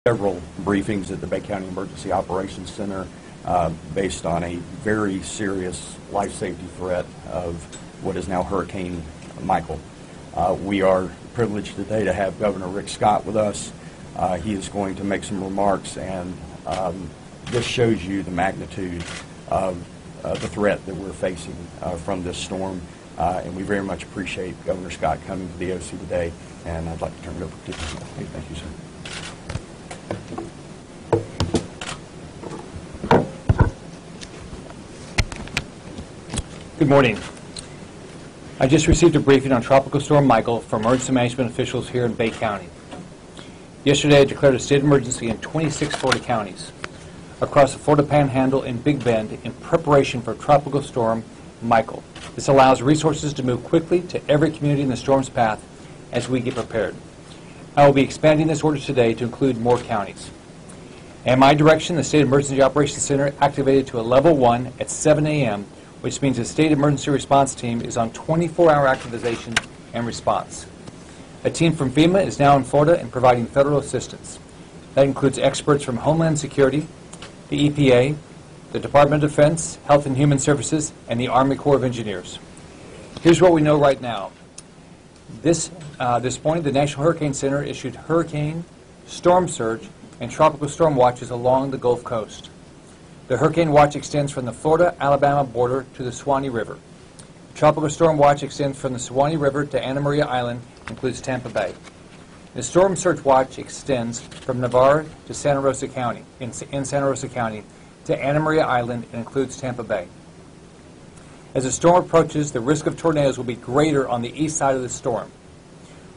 several briefings at the Bay County Emergency Operations Center based on a very serious life safety threat of what is now Hurricane Michael. We are privileged today to have Governor Rick Scott with us. He is going to make some remarks, and this shows you the magnitude of the threat that we're facing from this storm. And we very much appreciate Governor Scott coming to the OC today, and I'd like to turn it over to you. Thank you, sir. Good morning. I just received a briefing on Tropical Storm Michael from emergency management officials here in Bay County. Yesterday I declared a state of emergency in 26 Florida counties across the Florida Panhandle and Big Bend in preparation for Tropical Storm Michael. This allows resources to move quickly to every community in the storm's path as we get prepared. I will be expanding this order today to include more counties. At my direction, the State Emergency Operations Center activated to a level 1 at 7 a.m., which means the State Emergency Response Team is on 24-hour activation and response. A team from FEMA is now in Florida and providing federal assistance. That includes experts from Homeland Security, the EPA, the Department of Defense, Health and Human Services, and the Army Corps of Engineers. Here's what we know right now. This morning, the National Hurricane Center issued hurricane, storm surge, and tropical storm watches along the Gulf Coast. The hurricane watch extends from the Florida-Alabama border to the Suwannee River. The tropical storm watch extends from the Suwannee River to Anna Maria Island, includes Tampa Bay. The storm surge watch extends from Navarre to Santa Rosa County, in Santa Rosa County, to Anna Maria Island and includes Tampa Bay. As the storm approaches, the risk of tornadoes will be greater on the east side of the storm.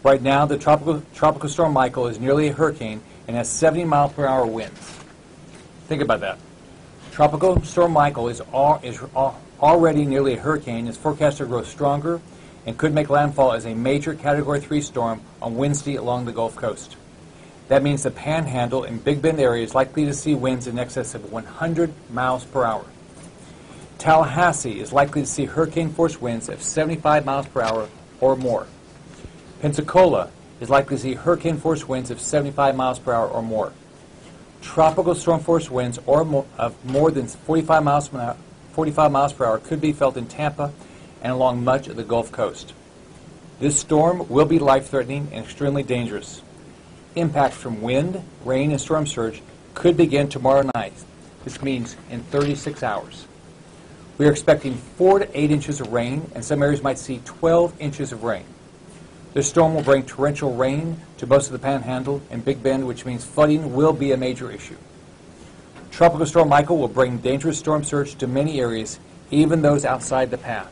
Right now, the tropical storm Michael is nearly a hurricane and has 70-mile-per-hour winds. Think about that. Tropical Storm Michael is already nearly a hurricane, is forecast to grow stronger, and could make landfall as a major Category 3 storm on Wednesday along the Gulf Coast. That means the Panhandle and Big Bend area is likely to see winds in excess of 100 miles per hour. Tallahassee is likely to see hurricane-force winds of 75 miles per hour or more. Pensacola is likely to see hurricane-force winds of 75 miles per hour or more. Tropical storm-force winds of more than 45 miles per hour could be felt in Tampa and along much of the Gulf Coast. This storm will be life-threatening and extremely dangerous. Impacts from wind, rain, and storm surge could begin tomorrow night. This means in 36 hours. We are expecting 4 to 8 inches of rain, and some areas might see 12 inches of rain. This storm will bring torrential rain to most of the Panhandle and Big Bend, which means flooding will be a major issue. Tropical Storm Michael will bring dangerous storm surge to many areas, even those outside the path.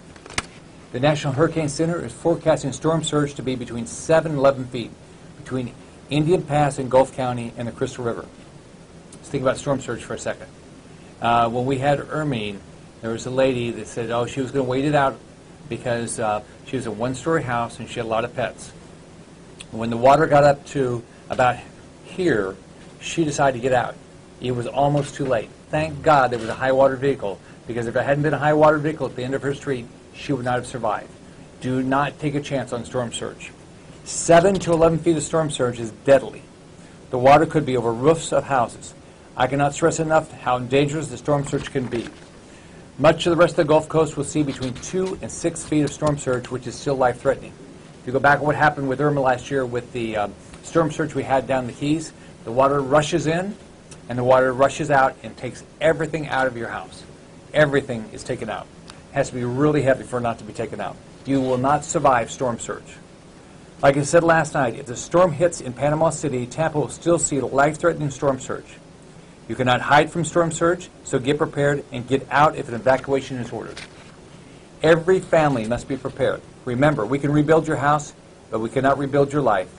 The National Hurricane Center is forecasting storm surge to be between 7 and 11 feet between Indian Pass in Gulf County and the Crystal River. Let's think about storm surge for a second. When we had Ermine, there was a lady that said, she was going to wait it out because she was a one-story house and she had a lot of pets. When the water got up to about here, she decided to get out. It was almost too late. Thank God there was a high-water vehicle, because if there hadn't been a high-water vehicle at the end of her street, she would not have survived. Do not take a chance on storm surge. 7 to 11 feet of storm surge is deadly. The water could be over roofs of houses. I cannot stress enough how dangerous the storm surge can be. Much of the rest of the Gulf Coast will see between 2 and 6 feet of storm surge, which is still life-threatening. If you go back to what happened with Irma last year with the storm surge we had down the Keys, the water rushes in and the water rushes out and takes everything out of your house. Everything is taken out. It has to be really heavy for it not to be taken out. You will not survive storm surge. Like I said last night, if the storm hits in Panama City, Tampa will still see life-threatening storm surge. You cannot hide from storm surge, so get prepared and get out if an evacuation is ordered. Every family must be prepared. Remember, we can rebuild your house, but we cannot rebuild your life.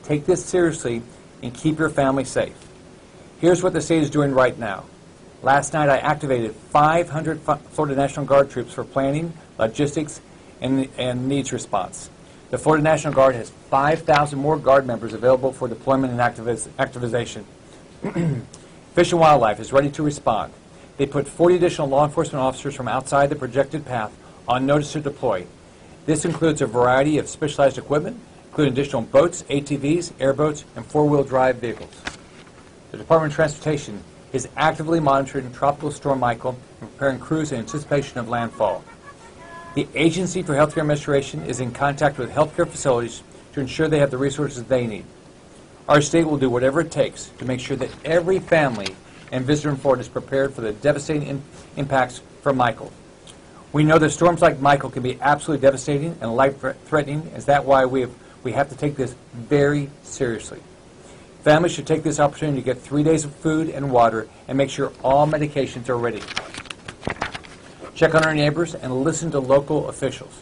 Take this seriously and keep your family safe. Here's what the state is doing right now. Last night I activated 500 Florida National Guard troops for planning, logistics, and needs response. The Florida National Guard has 5,000 more Guard members available for deployment and activization. Fish and Wildlife is ready to respond. They put 40 additional law enforcement officers from outside the projected path on notice to deploy. This includes a variety of specialized equipment, including additional boats, ATVs, airboats, and four-wheel drive vehicles. the Department of Transportation is actively monitoring Tropical Storm Michael and preparing crews in anticipation of landfall. The Agency for Healthcare Administration is in contact with healthcare facilities to ensure they have the resources they need. Our state will do whatever it takes to make sure that every family and visitor in Florida is prepared for the devastating impacts from Michael. We know that storms like Michael can be absolutely devastating and life-threatening, and that's why we have to take this very seriously. Families should take this opportunity to get 3 days of food and water and make sure all medications are ready. Check on our neighbors and listen to local officials.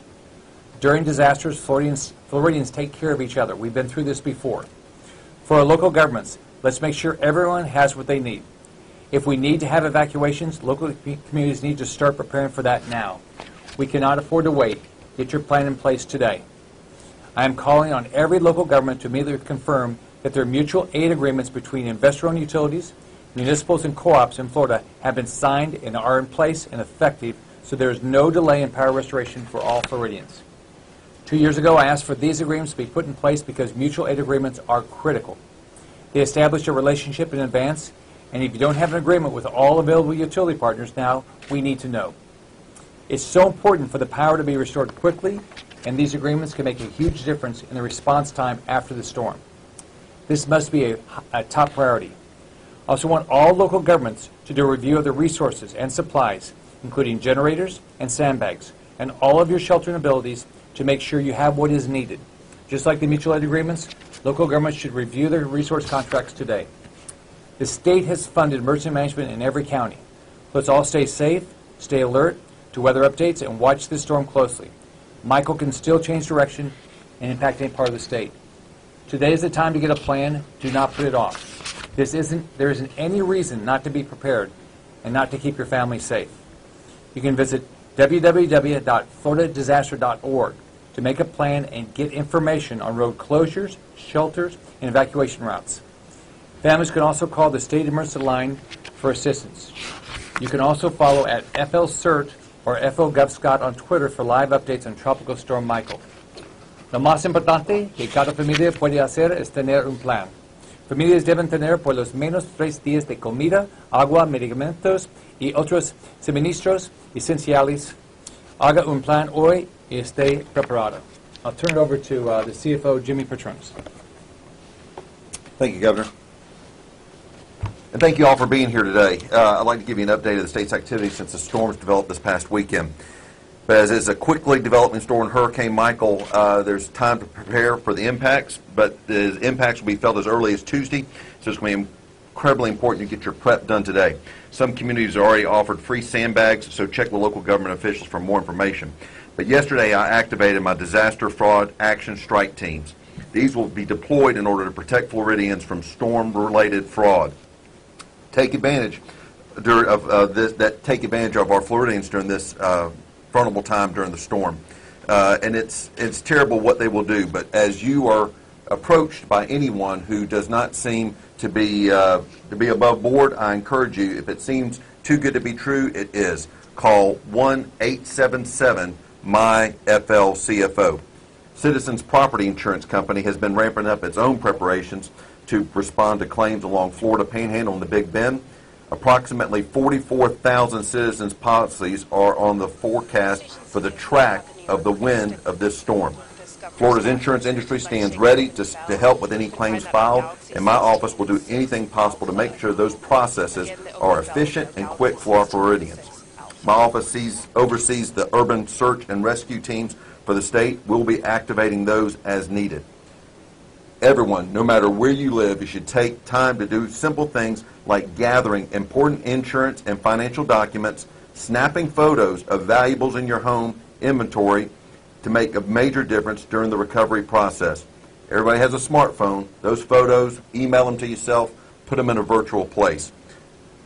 During disasters, Floridians take care of each other. We've been through this before. For our local governments, let's make sure everyone has what they need. If we need to have evacuations, local communities need to start preparing for that now. We cannot afford to wait. Get your plan in place today. I am calling on every local government to immediately confirm that their mutual aid agreements between investor-owned utilities, municipals, and co-ops in Florida have been signed and are in place and effective, so there is no delay in power restoration for all Floridians. 2 years ago, I asked for these agreements to be put in place because mutual aid agreements are critical. They establish a relationship in advance, and if you don't have an agreement with all available utility partners now, we need to know. It's so important for the power to be restored quickly, and these agreements can make a huge difference in the response time after the storm. This must be a top priority. I also want all local governments to do a review of their resources and supplies, including generators and sandbags, and all of your sheltering abilities to make sure you have what is needed. Just like the mutual aid agreements, local governments should review their resource contracts today. The state has funded emergency management in every county. Let's all stay safe, stay alert to weather updates, and watch this storm closely. Michael can still change direction and impact any part of the state. Today is the time to get a plan. Do not put it off. There isn't any reason not to be prepared and not to keep your family safe. You can visit www.floridadisaster.org to make a plan and get information on road closures, shelters, and evacuation routes. Families can also call the State Emergency Line for assistance. You can also follow at FLCERT or FOGovScot on Twitter for live updates on Tropical Storm Michael. Lo más importante que cada familia puede hacer es tener un plan. Familias deben tener por lo menos 3 días de comida, agua, medicamentos y otros suministros esenciales. Haga un plan hoy y esté preparado. I'll turn it over to the CFO, Jimmy Patronis. Thank you, Governor. And thank you all for being here today. I'd like to give you an update of the state's activity since the storms developed this past weekend. But as is a quickly developing storm, Hurricane Michael, there's time to prepare for the impacts, but the impacts will be felt as early as Tuesday, so it's going to be incredibly important to get your prep done today. Some communities have already offered free sandbags, so check with local government officials for more information. But yesterday I activated my disaster fraud action strike teams. These will be deployed in order to protect Floridians from storm-related fraud. Take advantage of our Floridians during this vulnerable time during the storm. And it's terrible what they will do, but as you are approached by anyone who does not seem to be above board, I encourage you, if it seems too good to be true, it is. Call 1-877-MY-FL-CFO. Citizens Property Insurance Company has been ramping up its own preparations to respond to claims along Florida Panhandle and the Big Bend. Approximately 44,000 citizens' policies are on the forecast for the track of the wind of this storm. Florida's insurance industry stands ready to help with any claims filed, and my office will do anything possible to make sure those processes are efficient and quick for our Floridians. My office oversees the urban search and rescue teams for the state. We'll be activating those as needed. Everyone, no matter where you live, you should take time to do simple things like gathering important insurance and financial documents, snapping photos of valuables in your home inventory to make a major difference during the recovery process. Everybody has a smartphone. Those photos, email them to yourself, put them in a virtual place.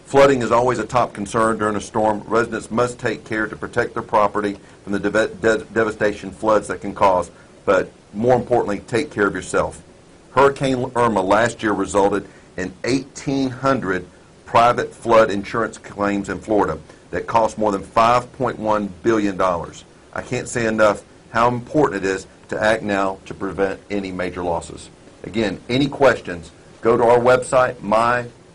Flooding is always a top concern during a storm. Residents must take care to protect their property from the devastation floods that can cause, but more importantly, take care of yourself. Hurricane Irma last year resulted in 1,800 private flood insurance claims in Florida that cost more than $5.1 billion. I can't say enough how important it is to act now to prevent any major losses. Again, any questions, go to our website,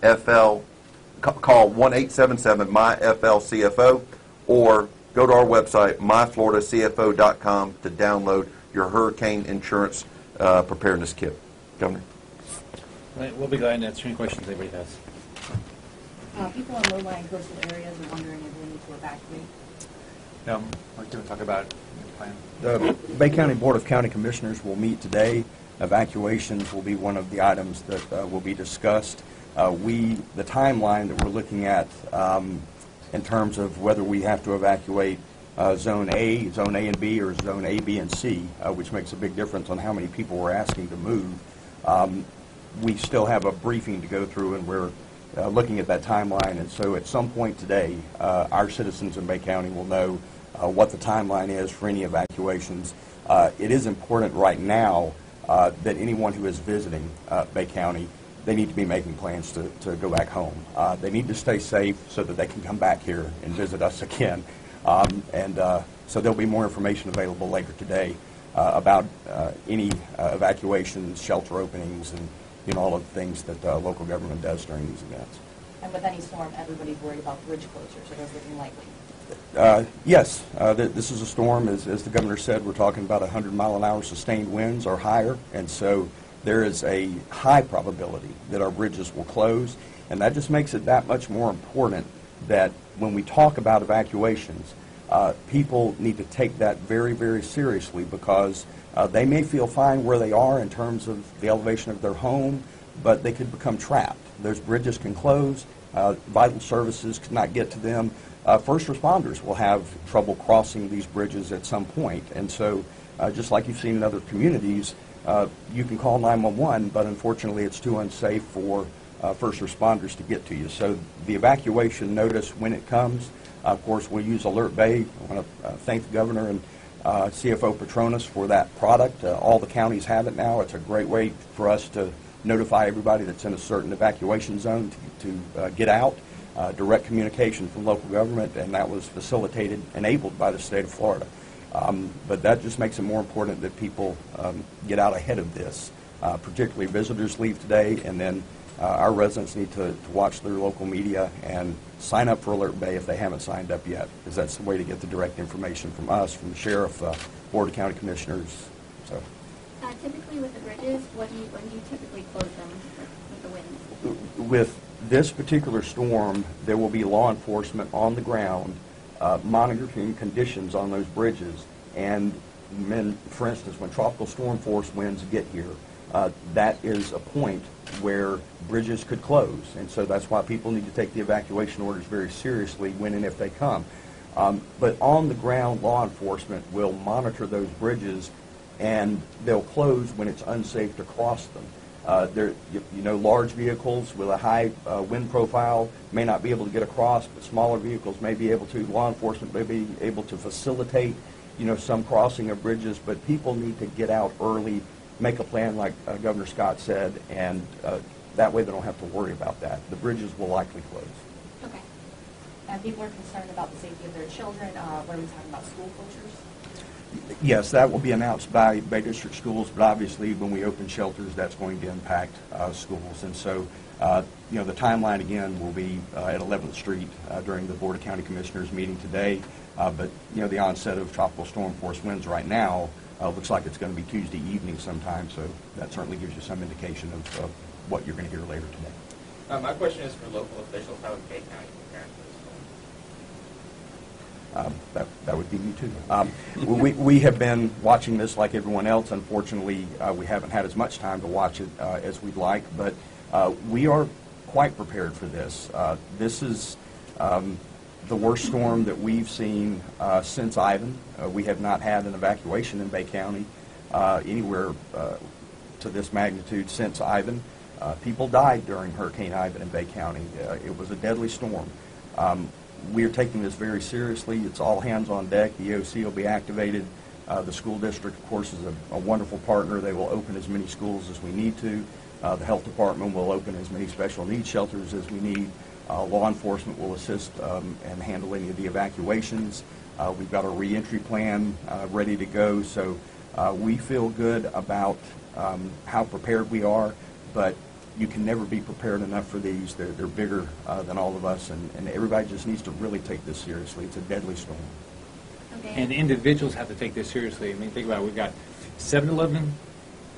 call 1-877-MY-FL-CFO, or go to our website, myfloridacfo.com, to download your hurricane insurance preparedness kit. Governor? Right, we'll be glad to answer any questions anybody has. People in low-lying coastal areas are wondering if we need to evacuate. Mark, do you want to talk about your plan? The Bay County Board of County Commissioners will meet today. Evacuations will be one of the items that will be discussed. The timeline that we're looking at in terms of whether we have to evacuate Zone A and B, or Zone A, B, and C, which makes a big difference on how many people we're asking to move. We still have a briefing to go through, and we're looking at that timeline. And so at some point today, our citizens in Bay County will know what the timeline is for any evacuations. It is important right now that anyone who is visiting Bay County, they need to be making plans to go back home. They need to stay safe so that they can come back here and visit us again. So there'll be more information available later today about any evacuations, shelter openings, and all of the things that local government does during these events. And with any storm, everybody's worried about bridge closures. Are those looking likely? Yes, this is a storm. As the governor said, we're talking about 100-mile-an-hour sustained winds or higher, and so there is a high probability that our bridges will close, and that just makes it that much more important that when we talk about evacuations, people need to take that very, very seriously, because they may feel fine where they are in terms of the elevation of their home, but they could become trapped. Those bridges can close, vital services cannot get to them. First responders will have trouble crossing these bridges at some point, and so just like you've seen in other communities, you can call 911, but unfortunately it's too unsafe for first responders to get to you. So the evacuation notice, when it comes, of course, we'll use Alert Bay. I want to thank the governor and CFO Petronas for that product. All the counties have it now. It's a great way for us to notify everybody that's in a certain evacuation zone to get out. Direct communication from local government, and that was enabled by the state of Florida. But that just makes it more important that people get out ahead of this. Particularly visitors leave today, and then our residents need to watch their local media and sign up for Alert Bay if they haven't signed up yet, because that's the way to get the direct information from us, from the sheriff, Board of County Commissioners. So. Typically with the bridges, when do you typically close them with the winds? With this particular storm, there will be law enforcement on the ground monitoring conditions on those bridges. And for instance, when tropical storm force winds get here, that is a point where bridges could close. And so that's why people need to take the evacuation orders very seriously when and if they come. But on the ground, law enforcement will monitor those bridges, and they'll close when it's unsafe to cross them. Large vehicles with a high wind profile may not be able to get across, but smaller vehicles may be able to. Law enforcement may be able to facilitate, some crossing of bridges, but people need to get out early, make a plan like Governor Scott said, and that way they don't have to worry about that. The bridges will likely close. Okay. And people are concerned about the safety of their children. What are we talking about, school closures? Yes, that will be announced by Bay District Schools, but obviously when we open shelters, that's going to impact schools. And so, the timeline again will be at 11th Street during the Board of County Commissioners meeting today. But, the onset of tropical storm force winds right now looks like it's going to be Tuesday evening sometime, so that certainly gives you some indication of what you're going to hear later today. My question is for local officials. How would Bay County prepare for this? That would be me too. We have been watching this like everyone else. Unfortunately, we haven't had as much time to watch it as we'd like, but we are quite prepared for this. This is the worst storm that we've seen since Ivan. We have not had an evacuation in Bay County anywhere to this magnitude since Ivan. People died during Hurricane Ivan in Bay County. It was a deadly storm. We are taking this very seriously. It's all hands on deck. The EOC will be activated. The school district, of course, is a wonderful partner. They will open as many schools as we need to. The health department will open as many special needs shelters as we need. Law enforcement will assist and handle any of the evacuations. We've got a reentry plan ready to go. So we feel good about how prepared we are. But you can never be prepared enough for these. They're bigger than all of us, and everybody just needs to really take this seriously. It's a deadly storm. Okay. And individuals have to take this seriously. I mean, think about it. We've got 7 to 11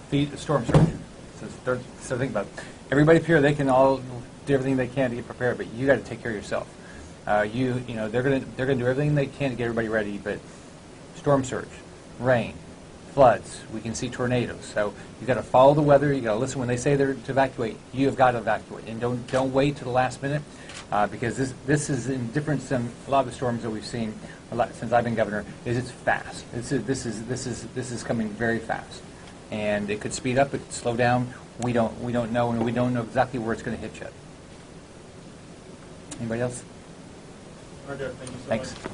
feet of storm surge. So think about it. Everybody up here, they can all do everything they can to get prepared, but you got to take care of yourself. You know, they're gonna do everything they can to get everybody ready, but storm surge, rain, floods, we can see tornadoes. So you got to follow the weather. You got to listen when they say they're to evacuate. You have got to evacuate, and don't wait to the last minute, because this is in difference than a lot of the storms that we've seen since I've been governor. It's fast. This is coming very fast, and it could speed up. It could slow down. We don't know, and we don't know exactly where it's going to hit yet. Anybody else? Thank you so Thanks. much.